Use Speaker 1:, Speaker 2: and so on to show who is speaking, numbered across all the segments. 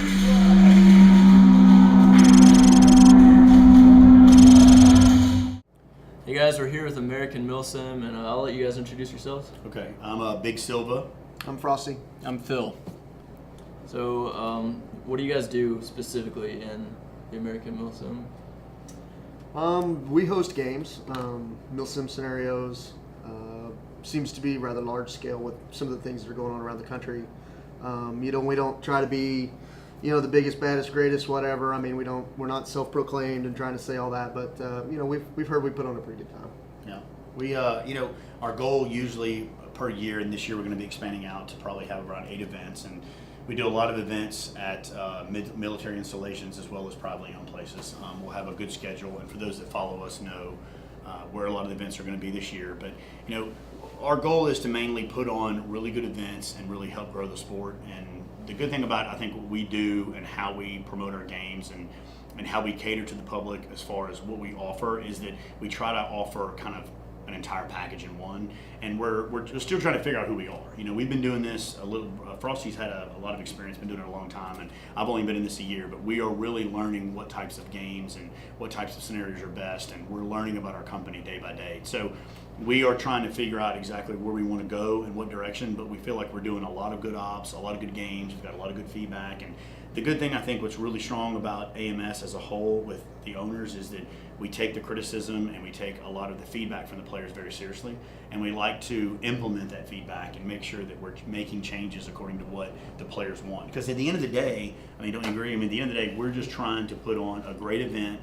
Speaker 1: Hey guys, we're here with American Milsim, and I'll let you guys introduce yourselves.
Speaker 2: Okay, I'm Big Silva.
Speaker 3: I'm Frosty.
Speaker 4: I'm Phil.
Speaker 1: So, what do you guys do specifically in the American Milsim?
Speaker 3: We host games, Milsim scenarios. Seems to be rather large scale with some of the things that are going on around the country. We don't try to be, the biggest, baddest, greatest, whatever. I mean, we're not self-proclaimed and trying to say all that, but we've heard we put on a pretty good time.
Speaker 2: Yeah, we our goal usually per year, and this year we're going to be expanding out to probably have around 8 events, and we do a lot of events at military installations as well as privately owned places. We'll have a good schedule, and for those that follow us know where a lot of the events are going to be this year. But our goal is to mainly put on really good events and really help grow the sport. And the good thing about, I think, what we do and how we promote our games and how we cater to the public as far as what we offer is that we try to offer kind of an entire package in one, and we're still trying to figure out who we are. We've been doing this a little. Frosty's had a lot of experience, been doing it a long time, and I've only been in this a year. But we are really learning what types of games and what types of scenarios are best, and we're learning about our company day by day. So we are trying to figure out exactly where we want to go and what direction. But we feel like we're doing a lot of good ops, a lot of good games. We've got a lot of good feedback, and the good thing I think what's really strong about AMS as a whole with the owners is that we take the criticism and we take a lot of the feedback from the players very seriously, and we like to implement that feedback and make sure that we're making changes according to what the players want. Because at the end of the day, don't you agree? At the end of the day, we're just trying to put on a great event,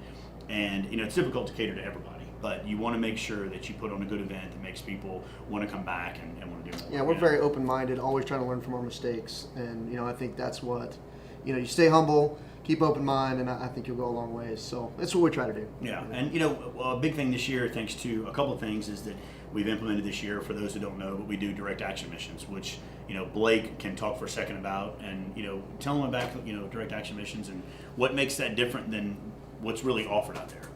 Speaker 2: and it's difficult to cater to everybody, but you want to make sure that you put on a good event that makes people want to come back and want to do more.
Speaker 3: Yeah, we're very open-minded, always trying to learn from our mistakes, and I think that's what, you stay humble, keep open mind, and I think you'll go a long ways. So that's what we try to do.
Speaker 2: Yeah, and a big thing this year, thanks to a couple of things, is that we've implemented this year. For those who don't know, but we do direct action missions, which Blake can talk for a second about, and tell them about direct action missions and what makes that different than what's really offered out there.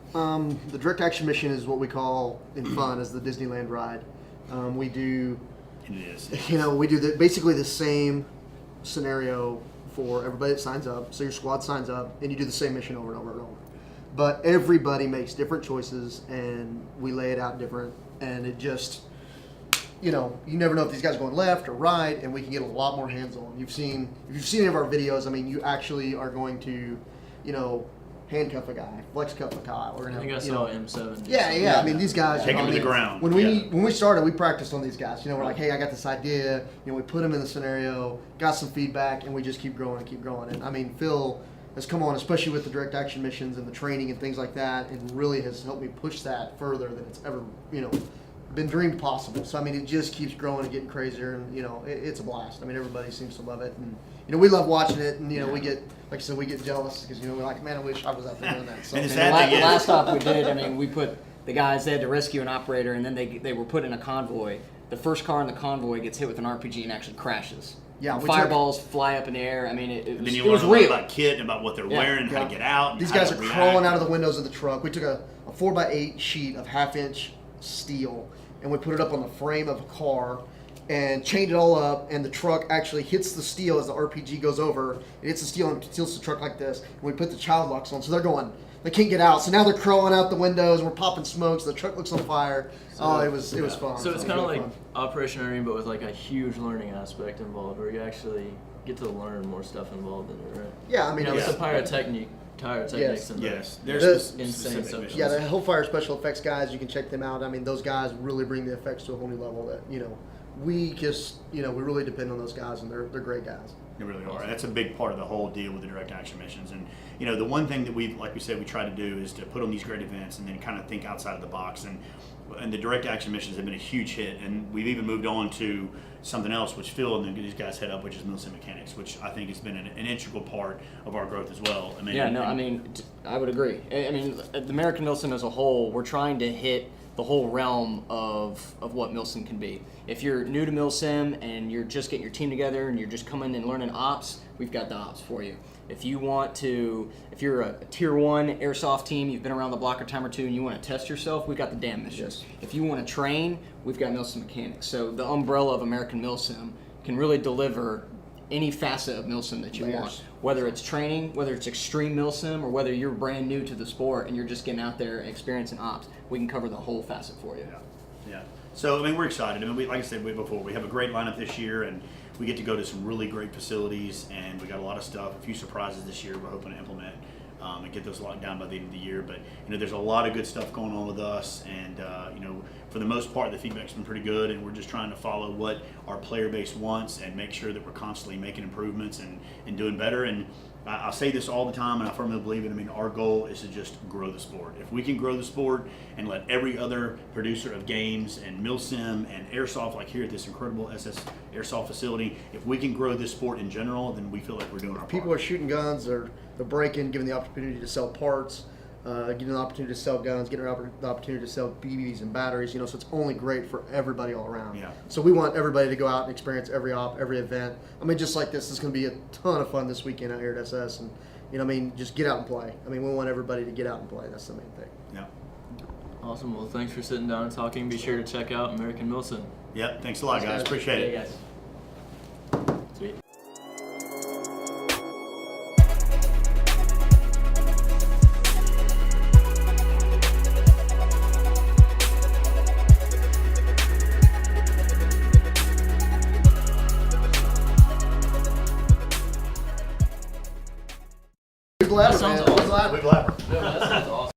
Speaker 3: The direct action mission is what we call in fun as the Disneyland ride. We do.
Speaker 2: It is.
Speaker 3: We do basically the same scenario for everybody that signs up. So your squad signs up, and you do the same mission over and over and over. But everybody makes different choices, and we lay it out different. And it just, you never know if these guys are going left or right, and we can get a lot more hands-on. If you've seen any of our videos, you actually are going to, handcuff a guy, flex cuff a guy. We're gonna
Speaker 1: I think I saw M7.
Speaker 3: Yeah. These guys
Speaker 2: take them to the ground.
Speaker 3: When we started, we practiced on these guys. We're like, hey, I got this idea. We put them in the scenario, got some feedback, and we just keep growing and keep growing. And Phil has come on, especially with the direct action missions and the training and things like that, and really has helped me push that further than it's ever been dreamed possible. So it just keeps growing and getting crazier, and it's a blast. Everybody seems to love it, and we love watching it, and we get, like I said, we get jealous because we're like, man, I wish I was out there doing that. So
Speaker 2: And
Speaker 4: the last stop we did, we put the guys, they had to rescue an operator, and then they were put in a convoy. The first car in the convoy gets hit with an RPG and actually crashes.
Speaker 3: Yeah,
Speaker 4: fireballs fly up in the air.
Speaker 2: And then
Speaker 4: it
Speaker 2: you
Speaker 4: was
Speaker 2: learn
Speaker 4: real.
Speaker 2: about kit and about what they're wearing and how to get out.
Speaker 3: These guys are crawling out of the windows of the truck. We took a 4x8 sheet of 1/2-inch steel, and we put it up on the frame of a car and chained it all up, and the truck actually hits the steel as the RPG goes over. It hits the steel and tilts the truck like this. And we put the child locks on, so they can't get out. So now they're crawling out the windows, and we're popping smokes. The truck looks on fire. It was fun.
Speaker 1: So it's kind of like Operation Irene, but with like a huge learning aspect involved, where you actually get to learn more stuff involved in it, right?
Speaker 3: Yeah,
Speaker 1: it's a pyrotechnics and
Speaker 2: yes,
Speaker 1: there's
Speaker 2: insane
Speaker 1: stuff.
Speaker 2: missions.
Speaker 3: Yeah, the Hellfire special effects guys, you can check them out. Those guys really bring the effects to a whole new level that, we just, we really depend on those guys, and they're great guys.
Speaker 2: They really are. And that's a big part of the whole deal with the direct action missions. And, the one thing that like we said, we try to do is to put on these great events and then kind of think outside of the box. And the direct action missions have been a huge hit. And we've even moved on to something else, which Phil and these guys head up, which is Milsim Mechanics, which I think has been an integral part of our growth as well.
Speaker 4: I would agree. The American Milsim as a whole, we're trying to hit the whole realm of what Milsim can be. If you're new to Milsim and you're just getting your team together and you're just coming and learning ops, we've got the ops for you. If you're a tier 1 airsoft team, you've been around the block a time or two and you want to test yourself, we've got the damn missions.
Speaker 3: Yes.
Speaker 4: If you want to train, we've got Milsim Mechanics. So the umbrella of American Milsim can really deliver any facet of Milsim that you
Speaker 3: Layers.
Speaker 4: want. Whether it's training, whether it's extreme Milsim, or whether you're brand new to the sport and you're just getting out there and experiencing ops, we can cover the whole facet for you.
Speaker 2: Yeah. So, I mean, we're excited. I mean, like I said before, we have a great lineup this year, and we get to go to some really great facilities, and we got a lot of stuff, a few surprises this year we're hoping to implement and get those locked down by the end of the year. But, there's a lot of good stuff going on with us, and, for the most part, the feedback's been pretty good, and we're just trying to follow what our player base wants and make sure that we're constantly making improvements and doing better. And I say this all the time, and I firmly believe it. I mean, our goal is to just grow the sport. If we can grow the sport and let every other producer of games and Milsim and airsoft, like here at this incredible SS airsoft facility, if we can grow this sport in general, then we feel like we're doing our part.
Speaker 3: People are shooting guns, they're breaking, given the opportunity to sell parts, getting the opportunity to sell guns, getting the opportunity to sell BBs and batteries, so it's only great for everybody all around.
Speaker 2: Yeah.
Speaker 3: So we want everybody to go out and experience every op, every event. I mean, just like this is going to be a ton of fun this weekend out here at SS, and just get out and play. I mean, we want everybody to get out and play. That's the main thing.
Speaker 2: Yeah.
Speaker 1: Awesome. Well, thanks for sitting down and talking. Be sure to check out American Milsim.
Speaker 2: Yep. Thanks a lot, guys. Appreciate it.
Speaker 4: Yeah, guys.
Speaker 1: Sweet.
Speaker 3: Big ladder,
Speaker 1: That sounds
Speaker 3: man. Big
Speaker 1: awesome.
Speaker 3: ladder.
Speaker 2: We're glad.
Speaker 1: Yeah, that